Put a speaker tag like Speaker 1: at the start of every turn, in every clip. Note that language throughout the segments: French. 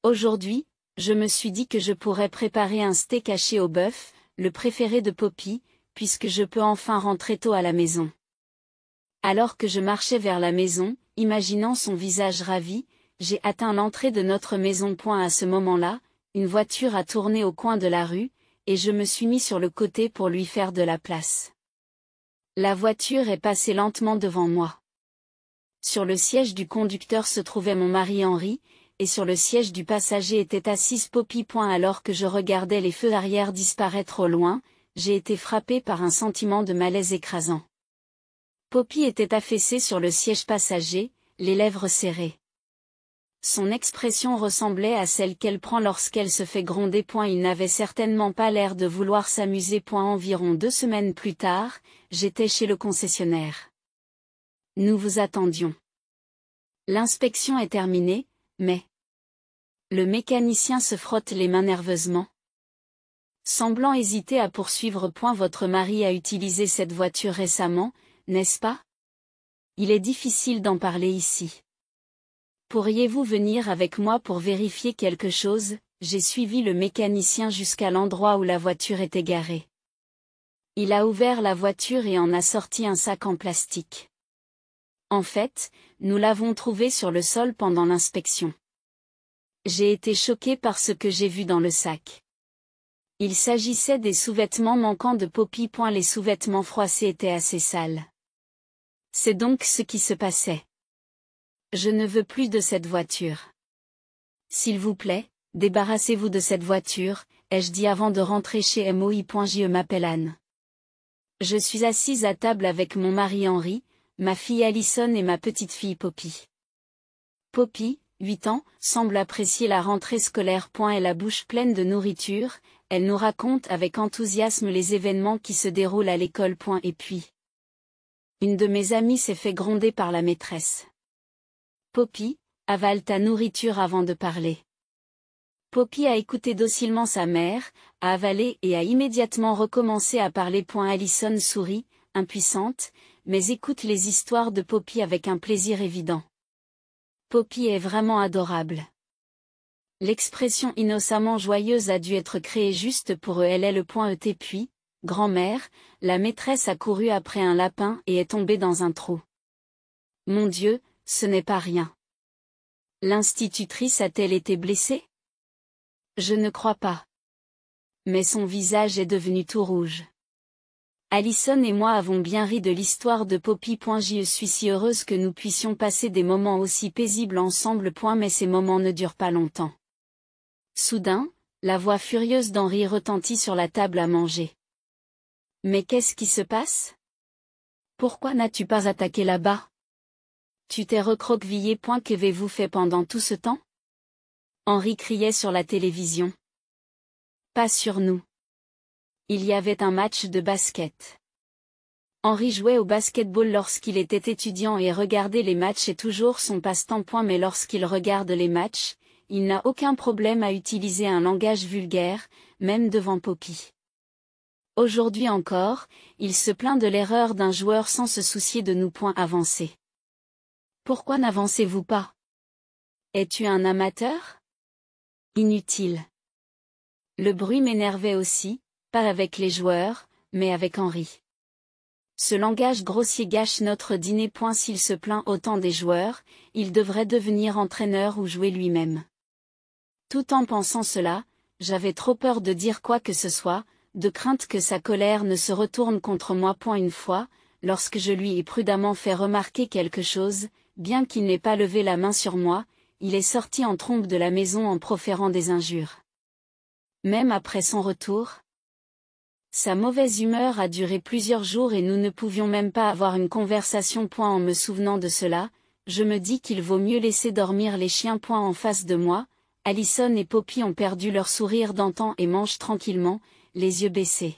Speaker 1: Aujourd'hui, je me suis dit que je pourrais préparer un steak haché au bœuf, le préféré de Poppy, puisque je peux enfin rentrer tôt à la maison. Alors que je marchais vers la maison, imaginant son visage ravi, j'ai atteint l'entrée de notre maison. À ce moment-là, une voiture a tourné au coin de la rue, et je me suis mis sur le côté pour lui faire de la place. La voiture est passée lentement devant moi. Sur le siège du conducteur se trouvait mon mari Henri, et sur le siège du passager était assise Poppy. Alors que je regardais les feux arrière disparaître au loin, j'ai été frappé par un sentiment de malaise écrasant. Poppy était affaissée sur le siège passager, les lèvres serrées. Son expression ressemblait à celle qu'elle prend lorsqu'elle se fait gronder. Il n'avait certainement pas l'air de vouloir s'amuser. Environ 2 semaines plus tard, j'étais chez le concessionnaire. Nous vous attendions. L'inspection est terminée, mais... Le mécanicien se frotte les mains nerveusement. Semblant hésiter à poursuivre. Votre mari a utilisé cette voiture récemment, n'est-ce pas? Il est difficile d'en parler ici. Pourriez-vous venir avec moi pour vérifier quelque chose? J'ai suivi le mécanicien jusqu'à l'endroit où la voiture était garée. Il a ouvert la voiture et en a sorti un sac en plastique. En fait, nous l'avons trouvé sur le sol pendant l'inspection. J'ai été choqué par ce que j'ai vu dans le sac. Il s'agissait des sous-vêtements manquants de Poppy. Les sous-vêtements froissés étaient assez sales. C'est donc ce qui se passait. Je ne veux plus de cette voiture. S'il vous plaît, débarrassez-vous de cette voiture, ai-je dit avant de rentrer chez moi. Je m'appelle Anne. Je suis assise à table avec mon mari Henri, ma fille Alison et ma petite fille Poppy. Poppy, 8 ans, semble apprécier la rentrée scolaire. Et la bouche pleine de nourriture, elle nous raconte avec enthousiasme les événements qui se déroulent à l'école. Et puis... Une de mes amies s'est fait gronder par la maîtresse. Poppy, avale ta nourriture avant de parler. Poppy a écouté docilement sa mère, a avalé et a immédiatement recommencé à parler. Alison sourit, impuissante, mais écoute les histoires de Poppy avec un plaisir évident. Poppy est vraiment adorable. L'expression innocemment joyeuse a dû être créée juste pour eux. Elle est le .et puis, grand-mère, la maîtresse a couru après un lapin et est tombée dans un trou. Mon Dieu, ce n'est pas rien. L'institutrice a-t-elle été blessée? Je ne crois pas. Mais son visage est devenu tout rouge. Alison et moi avons bien ri de l'histoire de Poppy. Je suis si heureuse que nous puissions passer des moments aussi paisibles ensemble. Mais ces moments ne durent pas longtemps. Soudain, la voix furieuse d'Henri retentit sur la table à manger. Mais qu'est-ce qui se passe? Pourquoi n'as-tu pas attaqué là-bas? Tu t'es recroquevillé. Qu'avez-vous fait pendant tout ce temps? Henri criait sur la télévision. Pas sur nous. Il y avait un match de basket. Henri jouait au basketball lorsqu'il était étudiant et regardait les matchs est toujours son passe-temps. Mais lorsqu'il regarde les matchs, il n'a aucun problème à utiliser un langage vulgaire, même devant Poppy. Aujourd'hui encore, il se plaint de l'erreur d'un joueur sans se soucier de nous. Avancer. Pourquoi n'avancez-vous pas? Es-tu un amateur? Inutile. Le bruit m'énervait aussi, pas avec les joueurs, mais avec Henri. Ce langage grossier gâche notre dîner. S'il se plaint autant des joueurs, il devrait devenir entraîneur ou jouer lui-même. Tout en pensant cela, j'avais trop peur de dire quoi que ce soit, de crainte que sa colère ne se retourne contre moi. Une fois, lorsque je lui ai prudemment fait remarquer quelque chose, bien qu'il n'ait pas levé la main sur moi, il est sorti en trombe de la maison en proférant des injures. Même après son retour, sa mauvaise humeur a duré plusieurs jours et nous ne pouvions même pas avoir une conversation. En me souvenant de cela, je me dis qu'il vaut mieux laisser dormir les chiens. En face de moi, Alison et Poppy ont perdu leur sourire d'antan et mangent tranquillement, les yeux baissés.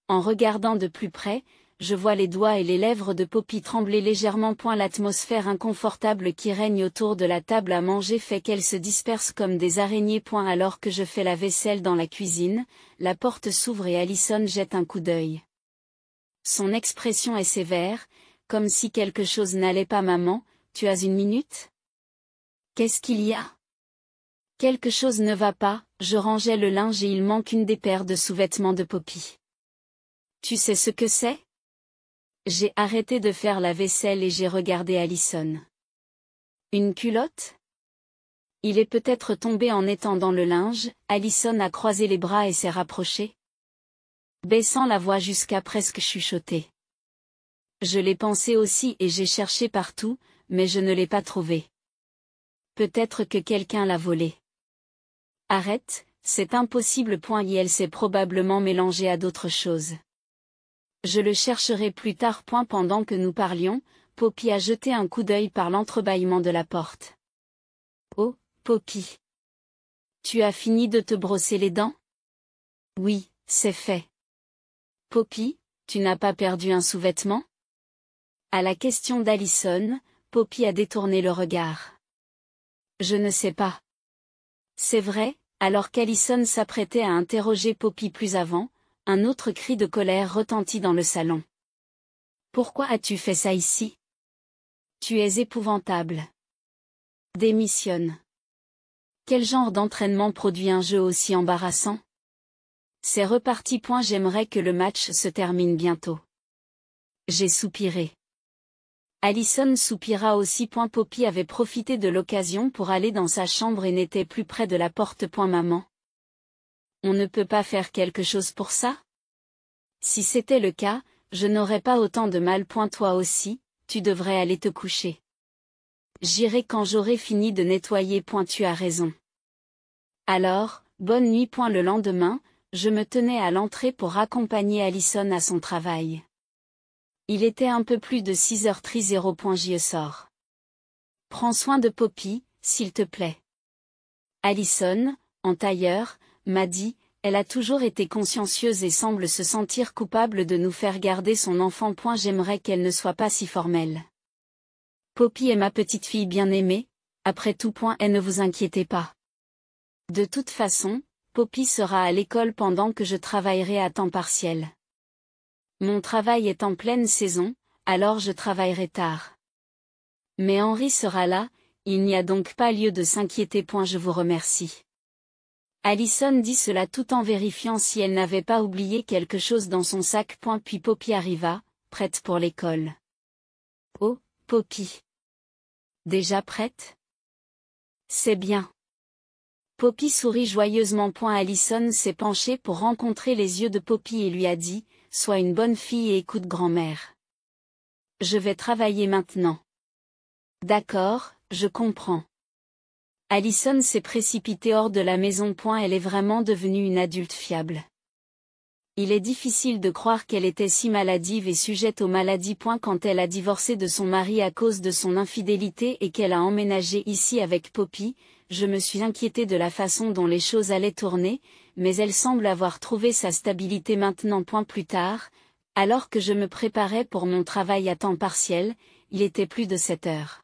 Speaker 1: En regardant de plus près, je vois les doigts et les lèvres de Poppy trembler légèrement. L'atmosphère inconfortable qui règne autour de la table à manger fait qu'elle se disperse comme des araignées. Alors que je fais la vaisselle dans la cuisine, la porte s'ouvre et Alison jette un coup d'œil. Son expression est sévère, comme si quelque chose n'allait pas. Maman, tu as une minute? Qu'est-ce qu'il y a? Quelque chose ne va pas, je rangeais le linge et il manque une des paires de sous-vêtements de Poppy. Tu sais ce que c'est? J'ai arrêté de faire la vaisselle et j'ai regardé Allison. Une culotte? Il est peut-être tombé en étendant le linge. Allison a croisé les bras et s'est rapprochée, baissant la voix jusqu'à presque chuchoter. Je l'ai pensé aussi et j'ai cherché partout, mais je ne l'ai pas trouvé. Peut-être que quelqu'un l'a volé. Arrête, c'est impossible. Et elle s'est probablement mélangée à d'autres choses. Je le chercherai plus tard. Pendant que nous parlions, Poppy a jeté un coup d'œil par l'entrebâillement de la porte. Oh, Poppy. Tu as fini de te brosser les dents? Oui, c'est fait. Poppy, tu n'as pas perdu un sous-vêtement? À la question d'Allison, Poppy a détourné le regard. Je ne sais pas. C'est vrai, alors qu'Allison s'apprêtait à interroger Poppy plus avant, un autre cri de colère retentit dans le salon. Pourquoi as-tu fait ça ici? Tu es épouvantable. Démissionne. Quel genre d'entraînement produit un jeu aussi embarrassant? C'est reparti. J'aimerais que le match se termine bientôt. J'ai soupiré. Allison soupira aussi. Poppy avait profité de l'occasion pour aller dans sa chambre et n'était plus près de la porte. Maman. On ne peut pas faire quelque chose pour ça? Si c'était le cas, je n'aurais pas autant de mal. Toi aussi, tu devrais aller te coucher. J'irai quand j'aurai fini de nettoyer. Tu as raison. Alors, bonne nuit. Le lendemain, je me tenais à l'entrée pour accompagner Allison à son travail. Il était un peu plus de 6h30. J'y sors. Prends soin de Poppy, s'il te plaît. Allison, en tailleur, m'a dit, elle a toujours été consciencieuse et semble se sentir coupable de nous faire garder son enfant. J'aimerais qu'elle ne soit pas si formelle. Poppy est ma petite fille bien-aimée, après tout. Et ne vous inquiétez pas. De toute façon, Poppy sera à l'école pendant que je travaillerai à temps partiel. Mon travail est en pleine saison, alors je travaillerai tard. Mais Henri sera là, il n'y a donc pas lieu de s'inquiéter. Je vous remercie. Allison dit cela tout en vérifiant si elle n'avait pas oublié quelque chose dans son sac. Puis Poppy arriva, prête pour l'école. Oh, Poppy. Déjà prête? C'est bien. Poppy sourit joyeusement. Allison s'est penchée pour rencontrer les yeux de Poppy et lui a dit, sois une bonne fille et écoute grand-mère. Je vais travailler maintenant. D'accord, je comprends. Allison s'est précipitée hors de la maison. Elle est vraiment devenue une adulte fiable. Il est difficile de croire qu'elle était si maladive et sujette aux maladies. Quand elle a divorcé de son mari à cause de son infidélité et qu'elle a emménagé ici avec Poppy, je me suis inquiétée de la façon dont les choses allaient tourner, mais elle semble avoir trouvé sa stabilité maintenant. Plus tard, alors que je me préparais pour mon travail à temps partiel, il était plus de 7 heures.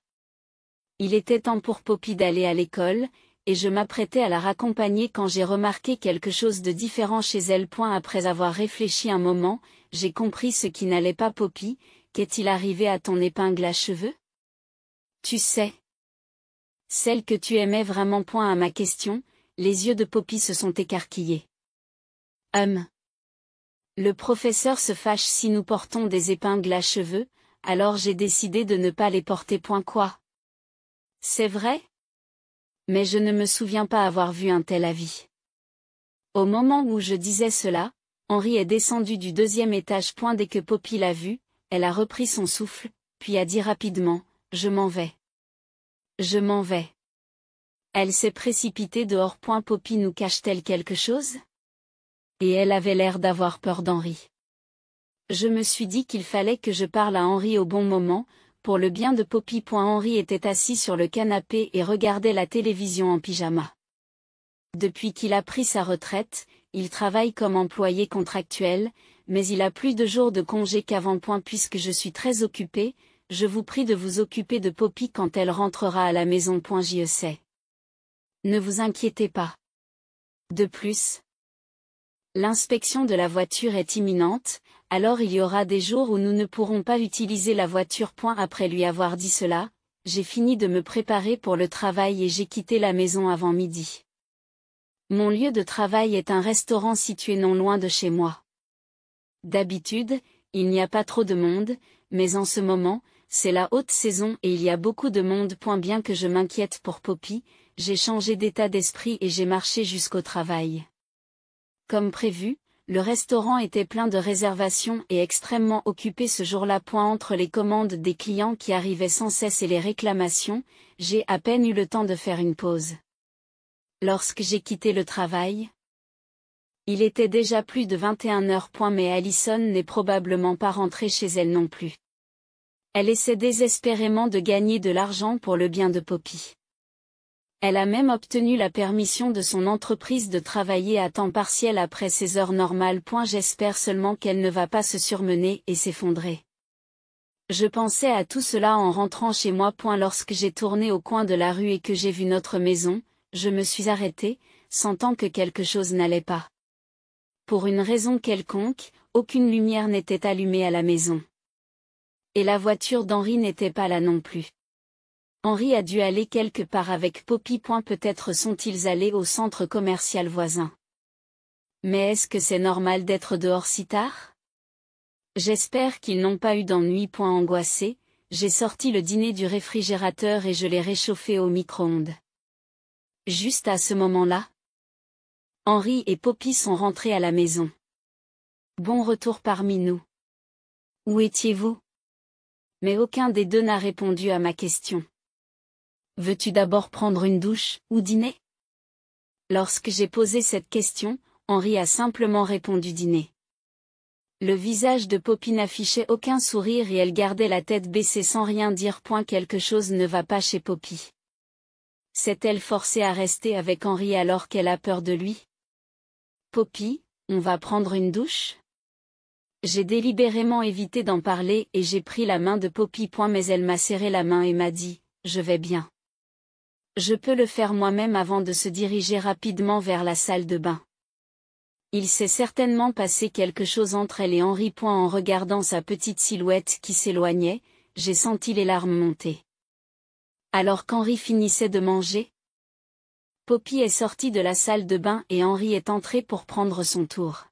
Speaker 1: Il était temps pour Poppy d'aller à l'école, et je m'apprêtais à la raccompagner quand j'ai remarqué quelque chose de différent chez elle. Après avoir réfléchi un moment, j'ai compris ce qui n'allait pas. Poppy, qu'est-il arrivé à ton épingle à cheveux? Tu sais. Celle que tu aimais vraiment. À ma question, les yeux de Poppy se sont écarquillés. Le professeur se fâche si nous portons des épingles à cheveux, alors j'ai décidé de ne pas les porter. Quoi? C'est vrai? Mais je ne me souviens pas avoir vu un tel avis. Au moment où je disais cela, Henri est descendu du 2e étage. Dès que Poppy l'a vu, elle a repris son souffle, puis a dit rapidement, je m'en vais. Je m'en vais. Elle s'est précipitée dehors. Poppy nous cache-t-elle quelque chose? Et elle avait l'air d'avoir peur d'Henri. Je me suis dit qu'il fallait que je parle à Henri au bon moment, pour le bien de Poppy. Henri était assis sur le canapé et regardait la télévision en pyjama. Depuis qu'il a pris sa retraite, il travaille comme employé contractuel, mais il a plus de jours de congé qu'avant. Puisque je suis très occupé, je vous prie de vous occuper de Poppy quand elle rentrera à la maison. J'y sais. Ne vous inquiétez pas. De plus, l'inspection de la voiture est imminente, alors il y aura des jours où nous ne pourrons pas utiliser la voiture. Après lui avoir dit cela, j'ai fini de me préparer pour le travail et j'ai quitté la maison avant midi. Mon lieu de travail est un restaurant situé non loin de chez moi. D'habitude, il n'y a pas trop de monde, mais en ce moment, c'est la haute saison et il y a beaucoup de monde. Bien que je m'inquiète pour Poppy, j'ai changé d'état d'esprit et j'ai marché jusqu'au travail. Comme prévu, le restaurant était plein de réservations et extrêmement occupé ce jour-là. Entre les commandes des clients qui arrivaient sans cesse et les réclamations, j'ai à peine eu le temps de faire une pause. Lorsque j'ai quitté le travail, il était déjà plus de 21 heures. Mais Allison n'est probablement pas rentrée chez elle non plus. Elle essaie désespérément de gagner de l'argent pour le bien de Poppy. Elle a même obtenu la permission de son entreprise de travailler à temps partiel après ses heures normales. J'espère seulement qu'elle ne va pas se surmener et s'effondrer. Je pensais à tout cela en rentrant chez moi. Lorsque j'ai tourné au coin de la rue et que j'ai vu notre maison, je me suis arrêtée, sentant que quelque chose n'allait pas. Pour une raison quelconque, aucune lumière n'était allumée à la maison. Et la voiture d'Henri n'était pas là non plus. Henri a dû aller quelque part avec Poppy. Peut-être sont-ils allés au centre commercial voisin. Mais est-ce que c'est normal d'être dehors si tard? J'espère qu'ils n'ont pas eu d'ennui. Angoissé, j'ai sorti le dîner du réfrigérateur et je l'ai réchauffé au micro-ondes. Juste à ce moment-là, Henri et Poppy sont rentrés à la maison. Bon retour parmi nous. Où étiez-vous? Mais aucun des deux n'a répondu à ma question. Veux-tu d'abord prendre une douche, ou dîner? Lorsque j'ai posé cette question, Henri a simplement répondu dîner. Le visage de Poppy n'affichait aucun sourire et elle gardait la tête baissée sans rien dire. Quelque chose ne va pas chez Poppy. S'est-elle forcée à rester avec Henri alors qu'elle a peur de lui? Poppy, on va prendre une douche? J'ai délibérément évité d'en parler et j'ai pris la main de Poppy. Mais elle m'a serré la main et m'a dit, je vais bien. Je peux le faire moi-même avant de se diriger rapidement vers la salle de bain. Il s'est certainement passé quelque chose entre elle et Henri. En regardant sa petite silhouette qui s'éloignait, j'ai senti les larmes monter. Alors qu'Henri finissait de manger, Poppy est sortie de la salle de bain et Henri est entré pour prendre son tour.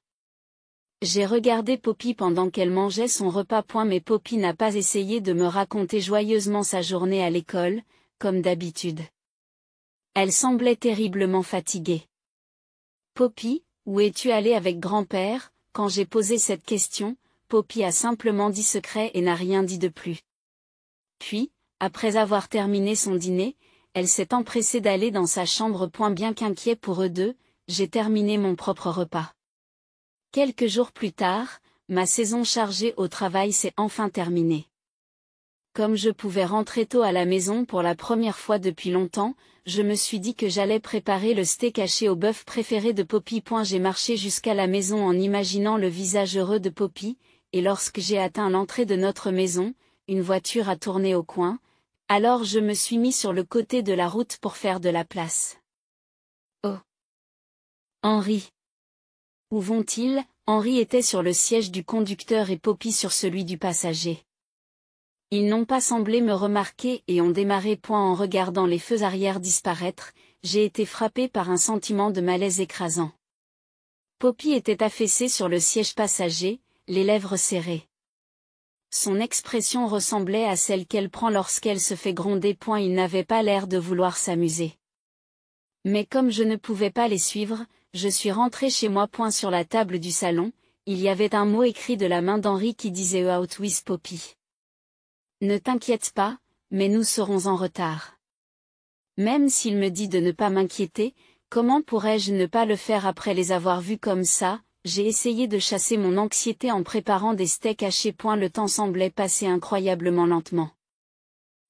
Speaker 1: J'ai regardé Poppy pendant qu'elle mangeait son repas. Mais Poppy n'a pas essayé de me raconter joyeusement sa journée à l'école, comme d'habitude. Elle semblait terriblement fatiguée. Poppy, où es-tu allée avec grand-père? Quand j'ai posé cette question, Poppy a simplement dit secret et n'a rien dit de plus. Puis, après avoir terminé son dîner, elle s'est empressée d'aller dans sa chambre. Bien qu'inquiet pour eux deux, j'ai terminé mon propre repas. Quelques jours plus tard, ma saison chargée au travail s'est enfin terminée. Comme je pouvais rentrer tôt à la maison pour la première fois depuis longtemps, je me suis dit que j'allais préparer le steak haché au bœuf préféré de Poppy. J'ai marché jusqu'à la maison en imaginant le visage heureux de Poppy, et lorsque j'ai atteint l'entrée de notre maison, une voiture a tourné au coin, alors je me suis mis sur le côté de la route pour faire de la place. Oh! Henri! Où vont-ils? Henri était sur le siège du conducteur et Poppy sur celui du passager. Ils n'ont pas semblé me remarquer et ont démarré. En regardant les feux arrière disparaître, j'ai été frappé par un sentiment de malaise écrasant. Poppy était affaissée sur le siège passager, les lèvres serrées. Son expression ressemblait à celle qu'elle prend lorsqu'elle se fait gronder. Il n'avait pas l'air de vouloir s'amuser. Mais comme je ne pouvais pas les suivre, je suis rentré chez moi. Sur la table du salon, il y avait un mot écrit de la main d'Henri qui disait Out with Poppy. Ne t'inquiète pas, mais nous serons en retard. Même s'il me dit de ne pas m'inquiéter, comment pourrais-je ne pas le faire après les avoir vus comme ça? J'ai essayé de chasser mon anxiété en préparant des steaks hachés. Le temps semblait passer incroyablement lentement.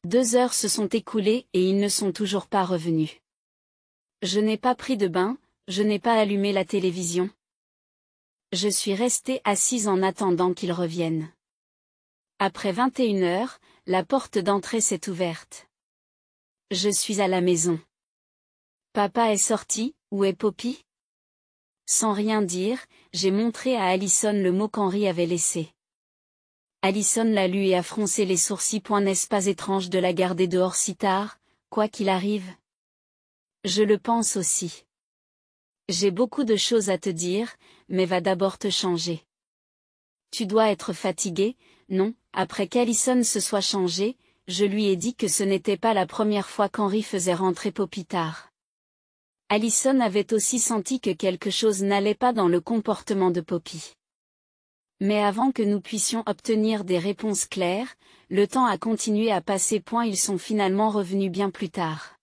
Speaker 1: 2 heures se sont écoulées et ils ne sont toujours pas revenus. Je n'ai pas pris de bain, je n'ai pas allumé la télévision. Je suis restée assise en attendant qu'ils reviennent. Après 21 heures, la porte d'entrée s'est ouverte. Je suis à la maison. Papa est sorti, où est Poppy? Sans rien dire, j'ai montré à Allison le mot qu'Henri avait laissé. Allison l'a lu et a froncé les sourcils. N'est-ce pas étrange de la garder dehors si tard, quoi qu'il arrive? Je le pense aussi. J'ai beaucoup de choses à te dire, mais va d'abord te changer. Tu dois être fatigué, non? Après qu'Alison se soit changée, je lui ai dit que ce n'était pas la première fois qu'Henri faisait rentrer Poppy tard. Alison avait aussi senti que quelque chose n'allait pas dans le comportement de Poppy. Mais avant que nous puissions obtenir des réponses claires, le temps a continué à passer. Ils sont finalement revenus bien plus tard.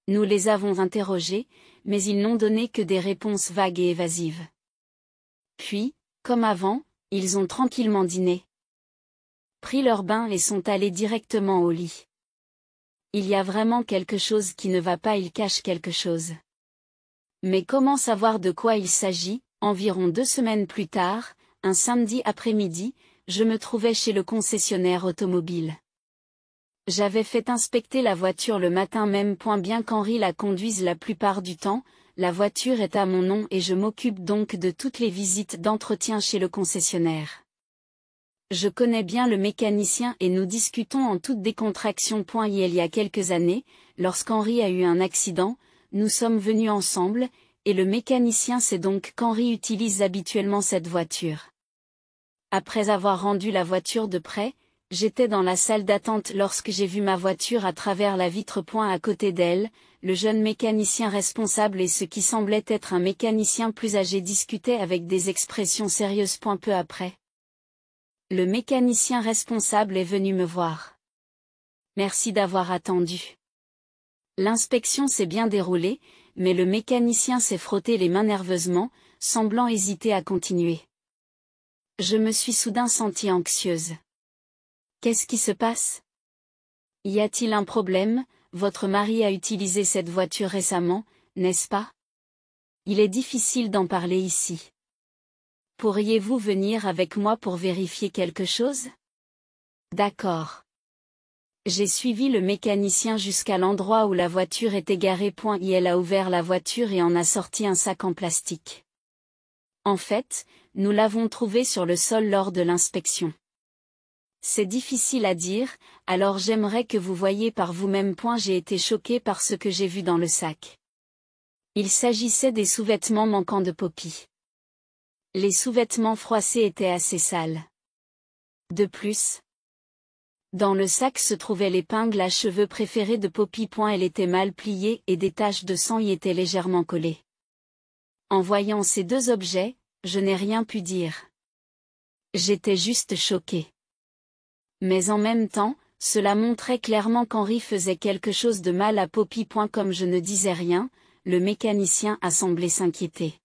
Speaker 1: Nous les avons interrogés, mais ils n'ont donné que des réponses vagues et évasives. Puis, comme avant, ils ont tranquillement dîné, pris leur bain et sont allés directement au lit. Il y a vraiment quelque chose qui ne va pas, ils cachent quelque chose. Mais comment savoir de quoi il s'agit? Environ 2 semaines plus tard, un samedi après-midi, je me trouvais chez le concessionnaire automobile. J'avais fait inspecter la voiture le matin même. Bien qu'Henri la conduise la plupart du temps, la voiture est à mon nom et je m'occupe donc de toutes les visites d'entretien chez le concessionnaire. Je connais bien le mécanicien et nous discutons en toute décontraction. Il y a quelques années, lorsqu'Henri a eu un accident, nous sommes venus ensemble, et le mécanicien sait donc qu'Henri utilise habituellement cette voiture. Après avoir rendu la voiture de près, j'étais dans la salle d'attente lorsque j'ai vu ma voiture à travers la vitre. À côté d'elle, le jeune mécanicien responsable et ce qui semblait être un mécanicien plus âgé discutaient avec des expressions sérieuses. Peu après, le mécanicien responsable est venu me voir. Merci d'avoir attendu. L'inspection s'est bien déroulée, mais le mécanicien s'est frotté les mains nerveusement, semblant hésiter à continuer. Je me suis soudain sentie anxieuse. Qu'est-ce qui se passe? Y a-t-il un problème? Votre mari a utilisé cette voiture récemment, n'est-ce pas? Il est difficile d'en parler ici. Pourriez-vous venir avec moi pour vérifier quelque chose? D'accord. J'ai suivi le mécanicien jusqu'à l'endroit où la voiture était garée. Il a ouvert la voiture et en a sorti un sac en plastique. En fait, nous l'avons trouvé sur le sol lors de l'inspection. C'est difficile à dire, alors j'aimerais que vous voyiez par vous-même. J'ai été choquée par ce que j'ai vu dans le sac. Il s'agissait des sous-vêtements manquants de Poppy. Les sous-vêtements froissés étaient assez sales. De plus, dans le sac se trouvait l'épingle à cheveux préférée de Poppy. Elle était mal pliée et des taches de sang y étaient légèrement collées. En voyant ces 2 objets, je n'ai rien pu dire. J'étais juste choquée. Mais en même temps, cela montrait clairement qu'Henri faisait quelque chose de mal à Poppy. Comme je ne disais rien, le mécanicien a semblé s'inquiéter.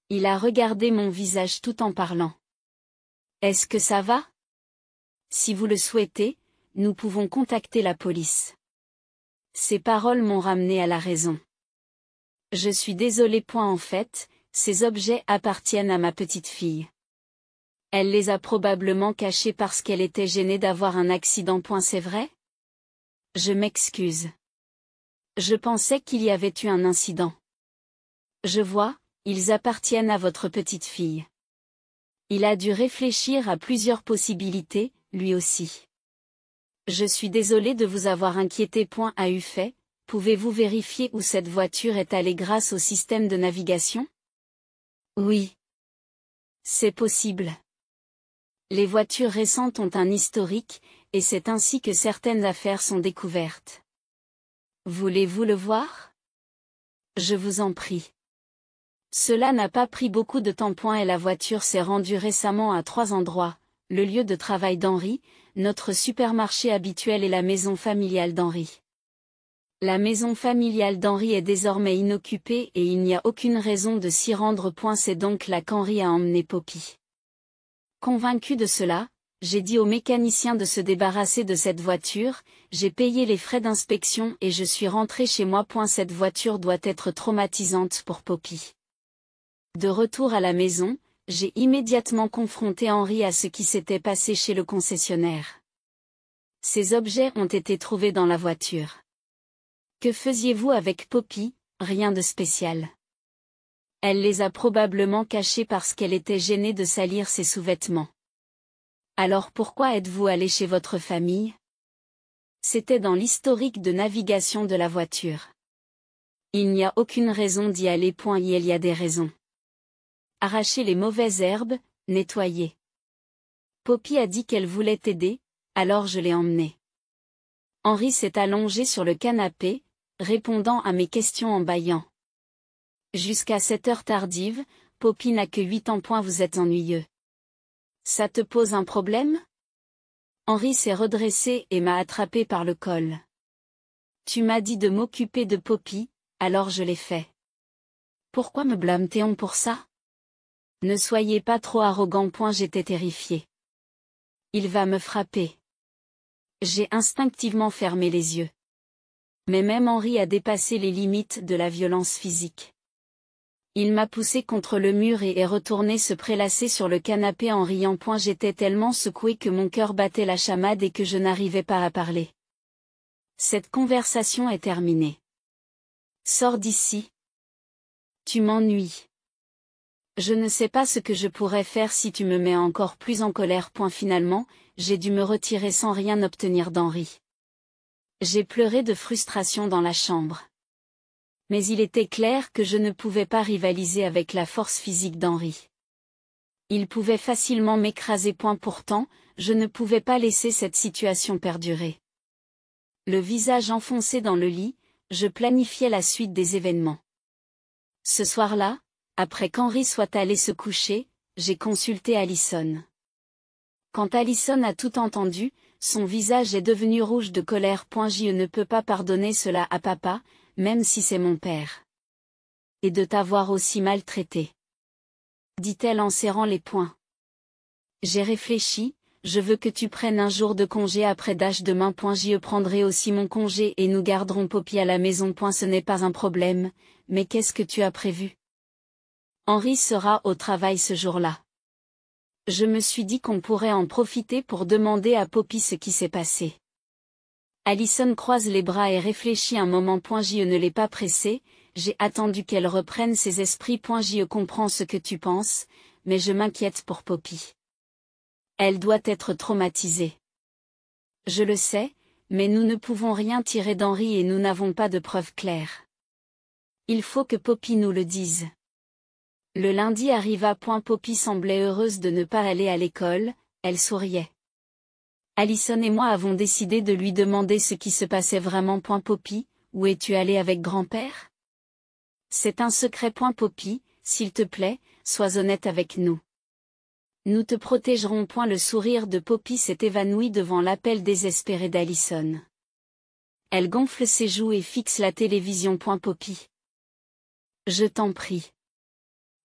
Speaker 1: Il a regardé mon visage tout en parlant. Est-ce que ça va? Si vous le souhaitez, nous pouvons contacter la police. Ces paroles m'ont ramené à la raison. Je suis désolée. En fait, ces objets appartiennent à ma petite fille. Elle les a probablement cachés parce qu'elle était gênée d'avoir un accident. C'est vrai? Je m'excuse. Je pensais qu'il y avait eu un incident. Je vois, ils appartiennent à votre petite fille. Il a dû réfléchir à plusieurs possibilités, lui aussi. Je suis désolée de vous avoir inquiété. A eu fait, pouvez-vous vérifier où cette voiture est allée grâce au système de navigation? Oui. C'est possible. Les voitures récentes ont un historique, et c'est ainsi que certaines affaires sont découvertes. Voulez-vous le voir? Je vous en prie. Cela n'a pas pris beaucoup de temps. Et la voiture s'est rendue récemment à 3 endroits, le lieu de travail d'Henri, notre supermarché habituel et la maison familiale d'Henri. La maison familiale d'Henri est désormais inoccupée et il n'y a aucune raison de s'y rendre. C'est donc là qu'Henri a emmené Poppy. Convaincu de cela, j'ai dit au mécanicien de se débarrasser de cette voiture, j'ai payé les frais d'inspection et je suis rentré chez moi. Cette voiture doit être traumatisante pour Poppy. De retour à la maison, j'ai immédiatement confronté Henri à ce qui s'était passé chez le concessionnaire. Ces objets ont été trouvés dans la voiture. Que faisiez-vous avec Poppy? Rien de spécial. Elle les a probablement cachés parce qu'elle était gênée de salir ses sous-vêtements. Alors pourquoi êtes-vous allé chez votre famille? C'était dans l'historique de navigation de la voiture. Il n'y a aucune raison d'y aller. Il y a des raisons. Arracher les mauvaises herbes, nettoyer. Poppy a dit qu'elle voulait t'aider, alors je l'ai emmenée. Henri s'est allongé sur le canapé, répondant à mes questions en bâillant. Jusqu'à cette heure tardive, Poppy n'a que 8 ans. Vous êtes ennuyeux. Ça te pose un problème? Henri s'est redressé et m'a attrapé par le col. Tu m'as dit de m'occuper de Poppy, alors je l'ai fait. Pourquoi me blâme-t-on pour ça? Ne soyez pas trop arrogant. J'étais terrifiée. Il va me frapper. J'ai instinctivement fermé les yeux. Mais même Henri a dépassé les limites de la violence physique. Il m'a poussé contre le mur et est retourné se prélasser sur le canapé en riant. J'étais tellement secouée que mon cœur battait la chamade et que je n'arrivais pas à parler. Cette conversation est terminée. Sors d'ici. Tu m'ennuies. Je ne sais pas ce que je pourrais faire si tu me mets encore plus en colère. Finalement, j'ai dû me retirer sans rien obtenir d'Henri. J'ai pleuré de frustration dans la chambre. Mais il était clair que je ne pouvais pas rivaliser avec la force physique d'Henri. Il pouvait facilement m'écraser. Pourtant, je ne pouvais pas laisser cette situation perdurer. Le visage enfoncé dans le lit, je planifiais la suite des événements. Ce soir-là, après qu'Henri soit allé se coucher, j'ai consulté Alison. Quand Alison a tout entendu, son visage est devenu rouge de colère. Je ne peux pas pardonner cela à papa, même si c'est mon père. Et de t'avoir aussi maltraité. Dit-elle en serrant les poings. J'ai réfléchi, je veux que tu prennes un jour de congé après demain. Je prendrai aussi mon congé et nous garderons Poppy à la maison. Ce n'est pas un problème, mais qu'est-ce que tu as prévu? Henri sera au travail ce jour-là. Je me suis dit qu'on pourrait en profiter pour demander à Poppy ce qui s'est passé. Alison croise les bras et réfléchit un moment. Je ne l'ai pas pressée, j'ai attendu qu'elle reprenne ses esprits. Je comprends ce que tu penses, mais je m'inquiète pour Poppy. Elle doit être traumatisée. Je le sais, mais nous ne pouvons rien tirer d'Henri et nous n'avons pas de preuves claires. Il faut que Poppy nous le dise. Le lundi arriva. Poppy semblait heureuse de ne pas aller à l'école, elle souriait. Alison et moi avons décidé de lui demander ce qui se passait vraiment. Poppy, où es-tu allée avec grand-père? C'est un secret. Poppy, s'il te plaît, sois honnête avec nous. Nous te protégerons. Le sourire de Poppy s'est évanoui devant l'appel désespéré d'Alison. Elle gonfle ses joues et fixe la télévision. Poppy. Je t'en prie.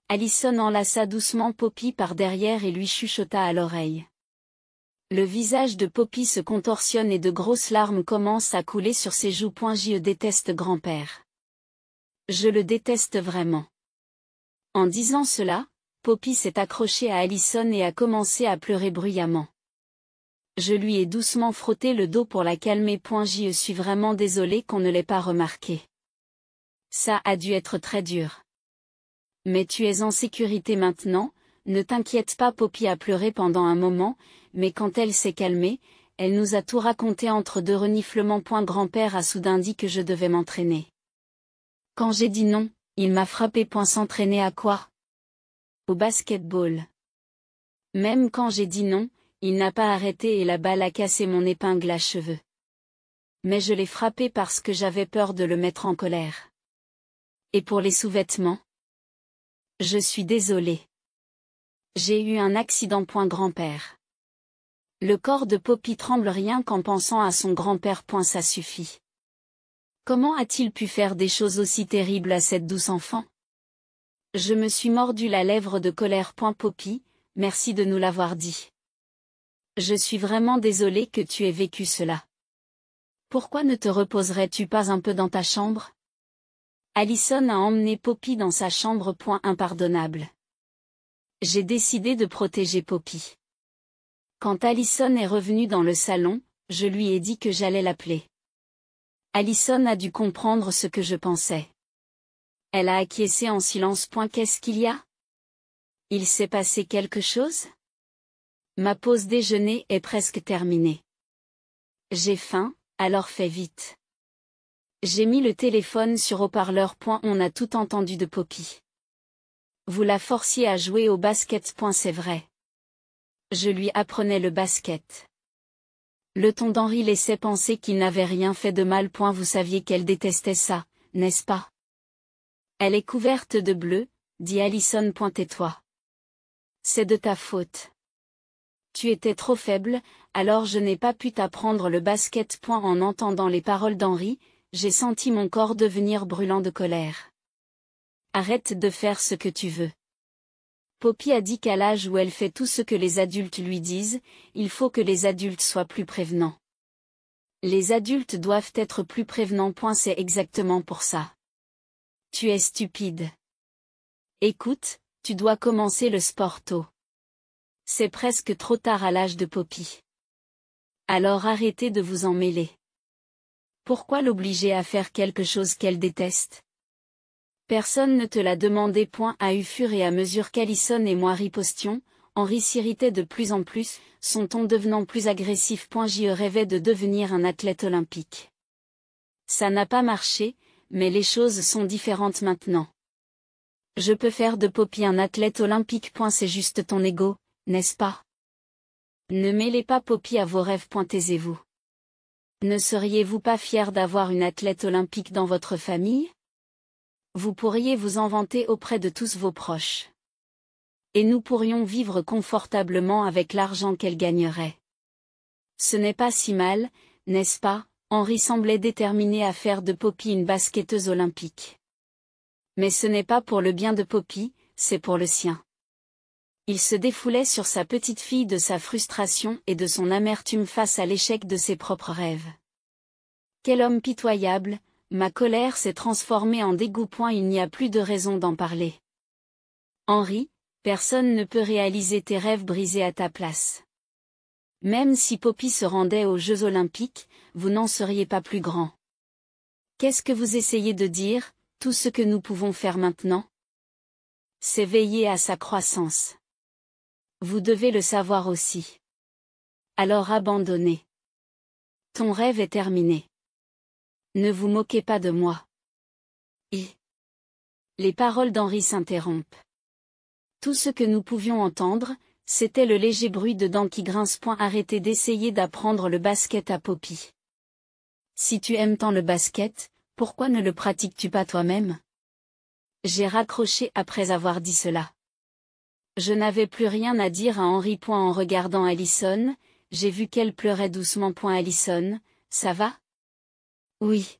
Speaker 1: Alison enlaça doucement Poppy par derrière et lui chuchota à l'oreille. Le visage de Poppy se contorsionne et de grosses larmes commencent à couler sur ses joues. Je déteste grand-père. Je le déteste vraiment. En disant cela, Poppy s'est accrochée à Alison et a commencé à pleurer bruyamment. Je lui ai doucement frotté le dos pour la calmer. Je suis vraiment désolée qu'on ne l'ait pas remarqué. Ça a dû être très dur. Mais tu es en sécurité maintenant, ne t'inquiète pas. Poppy a pleuré pendant un moment, mais quand elle s'est calmée, elle nous a tout raconté entre deux reniflements. Grand-père a soudain dit que je devais m'entraîner. Quand j'ai dit non, il m'a frappé. S'entraîner à quoi? Au basket-ball. Même quand j'ai dit non, il n'a pas arrêté et la balle a cassé mon épingle à cheveux. Mais je l'ai frappé parce que j'avais peur de le mettre en colère. Et pour les sous-vêtements? Je suis désolée. J'ai eu un accident. Grand-père. Le corps de Poppy tremble rien qu'en pensant à son grand-père. Ça suffit. Comment a-t-il pu faire des choses aussi terribles à cette douce enfant? Je me suis mordu la lèvre de colère. Poppy, merci de nous l'avoir dit. Je suis vraiment désolée que tu aies vécu cela. Pourquoi ne te reposerais-tu pas un peu dans ta chambre? Alison a emmené Poppy dans sa chambre. Impardonnable. J'ai décidé de protéger Poppy. Quand Alison est revenue dans le salon, je lui ai dit que j'allais l'appeler. Alison a dû comprendre ce que je pensais. Elle a acquiescé en silence. Qu'est-ce qu'il y a? Il s'est passé quelque chose? Ma pause déjeuner est presque terminée. J'ai faim, alors fais vite. J'ai mis le téléphone sur haut-parleur. On a tout entendu de Poppy. Vous la forciez à jouer au basket. C'est vrai. Je lui apprenais le basket. Le ton d'Henri laissait penser qu'il n'avait rien fait de mal. Vous saviez qu'elle détestait ça, n'est-ce pas? Elle est couverte de bleu, dit Allison. Tais-toi. C'est de ta faute. Tu étais trop faible, alors je n'ai pas pu t'apprendre le basket. En entendant les paroles d'Henri, j'ai senti mon corps devenir brûlant de colère. Arrête de faire ce que tu veux. Poppy a dit qu'à l'âge où elle fait tout ce que les adultes lui disent, il faut que les adultes soient plus prévenants. Les adultes doivent être plus prévenants. C'est exactement pour ça. Tu es stupide. Écoute, tu dois commencer le sport tôt. C'est presque trop tard à l'âge de Poppy. Alors arrêtez de vous en mêler. Pourquoi l'obliger à faire quelque chose qu'elle déteste? Personne ne te l'a demandé. À fur et à mesure qu'Allison et moi ripostions, Henri s'irritait de plus en plus, son ton devenant plus agressif. J'y rêvais de devenir un athlète olympique. Ça n'a pas marché, mais les choses sont différentes maintenant. Je peux faire de Poppy un athlète olympique. C'est juste ton ego, n'est-ce pas? Ne mêlez pas Poppy à vos rêves. Taisez-vous. Ne seriez-vous pas fier d'avoir une athlète olympique dans votre famille? Vous pourriez vous en vanter auprès de tous vos proches. Et nous pourrions vivre confortablement avec l'argent qu'elle gagnerait. Ce n'est pas si mal, n'est-ce pas? Henri semblait déterminé à faire de Poppy une basketteuse olympique. Mais ce n'est pas pour le bien de Poppy, c'est pour le sien. Il se défoulait sur sa petite fille de sa frustration et de son amertume face à l'échec de ses propres rêves. Quel homme pitoyable! Ma colère s'est transformée en dégoût. Il n'y a plus de raison d'en parler. Henri, personne ne peut réaliser tes rêves brisés à ta place. Même si Poppy se rendait aux Jeux Olympiques, vous n'en seriez pas plus grand. Qu'est-ce que vous essayez de dire? Tout ce que nous pouvons faire maintenant, c'est veiller à sa croissance. Vous devez le savoir aussi. Alors abandonnez. Ton rêve est terminé. Ne vous moquez pas de moi. Les paroles d'Henri s'interrompent. Tout ce que nous pouvions entendre, c'était le léger bruit de dents qui grincent. Arrêtez d'essayer d'apprendre le basket à Poppy. Si tu aimes tant le basket, pourquoi ne le pratiques-tu pas toi-même? J'ai raccroché après avoir dit cela. Je n'avais plus rien à dire à Henri. En regardant Allison, j'ai vu qu'elle pleurait doucement. Allison, ça va? Oui.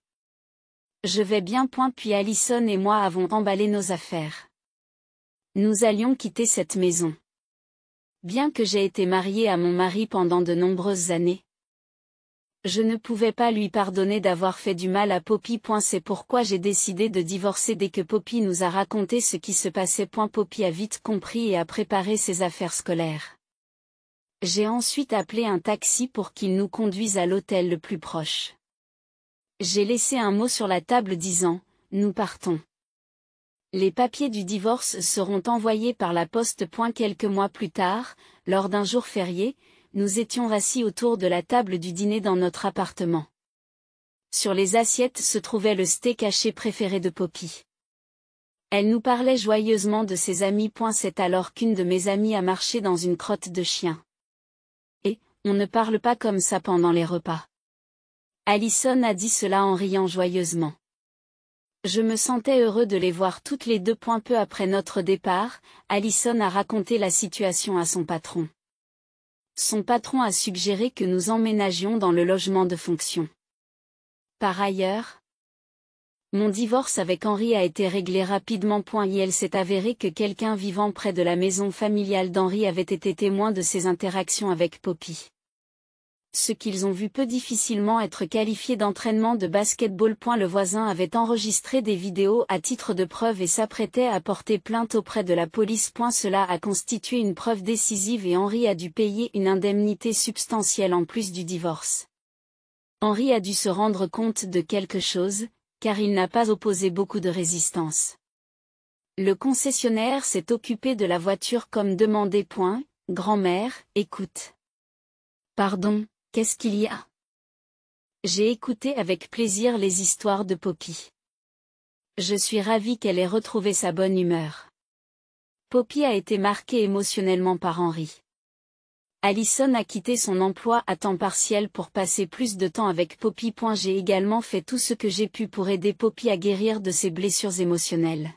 Speaker 1: Je vais bien. Puis Allison et moi avons emballé nos affaires. Nous allions quitter cette maison. Bien que j'ai été mariée à mon mari pendant de nombreuses années, je ne pouvais pas lui pardonner d'avoir fait du mal à Poppy. C'est pourquoi j'ai décidé de divorcer dès que Poppy nous a raconté ce qui se passait. Poppy a vite compris et a préparé ses affaires scolaires. J'ai ensuite appelé un taxi pour qu'il nous conduise à l'hôtel le plus proche. J'ai laissé un mot sur la table disant « Nous partons ». Les papiers du divorce seront envoyés par la poste. Quelques mois plus tard, lors d'un jour férié, nous étions assis autour de la table du dîner dans notre appartement. Sur les assiettes se trouvait le steak haché préféré de Poppy. Elle nous parlait joyeusement de ses amis. C'est alors qu'une de mes amies a marché dans une crotte de chien. Et, on ne parle pas comme ça pendant les repas. Allison a dit cela en riant joyeusement. Je me sentais heureux de les voir toutes les deux. Peu après notre départ, Allison a raconté la situation à son patron. Son patron a suggéré que nous emménagions dans le logement de fonction. Par ailleurs, mon divorce avec Henri a été réglé rapidement. Et elle s'est avéré que quelqu'un vivant près de la maison familiale d'Henri avait été témoin de ses interactions avec Poppy. Ce qu'ils ont vu peut difficilement être qualifié d'entraînement de basketball. Le voisin avait enregistré des vidéos à titre de preuve et s'apprêtait à porter plainte auprès de la police. Cela a constitué une preuve décisive et Henri a dû payer une indemnité substantielle en plus du divorce. Henri a dû se rendre compte de quelque chose, car il n'a pas opposé beaucoup de résistance. Le concessionnaire s'est occupé de la voiture comme demandé. Grand-mère, écoute. Pardon. Qu'est-ce qu'il y a? J'ai écouté avec plaisir les histoires de Poppy. Je suis ravie qu'elle ait retrouvé sa bonne humeur. Poppy a été marquée émotionnellement par Henry. Allison a quitté son emploi à temps partiel pour passer plus de temps avec Poppy. J'ai également fait tout ce que j'ai pu pour aider Poppy à guérir de ses blessures émotionnelles.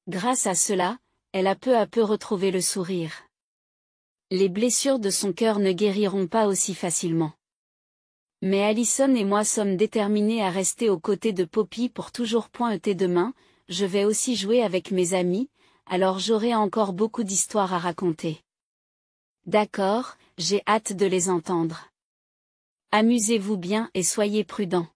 Speaker 1: Grâce à cela, elle a peu à peu retrouvé le sourire. Les blessures de son cœur ne guériront pas aussi facilement. Mais Allison et moi sommes déterminés à rester aux côtés de Poppy pour toujours. Demain, je vais aussi jouer avec mes amis, alors j'aurai encore beaucoup d'histoires à raconter. D'accord, j'ai hâte de les entendre. Amusez-vous bien et soyez prudents.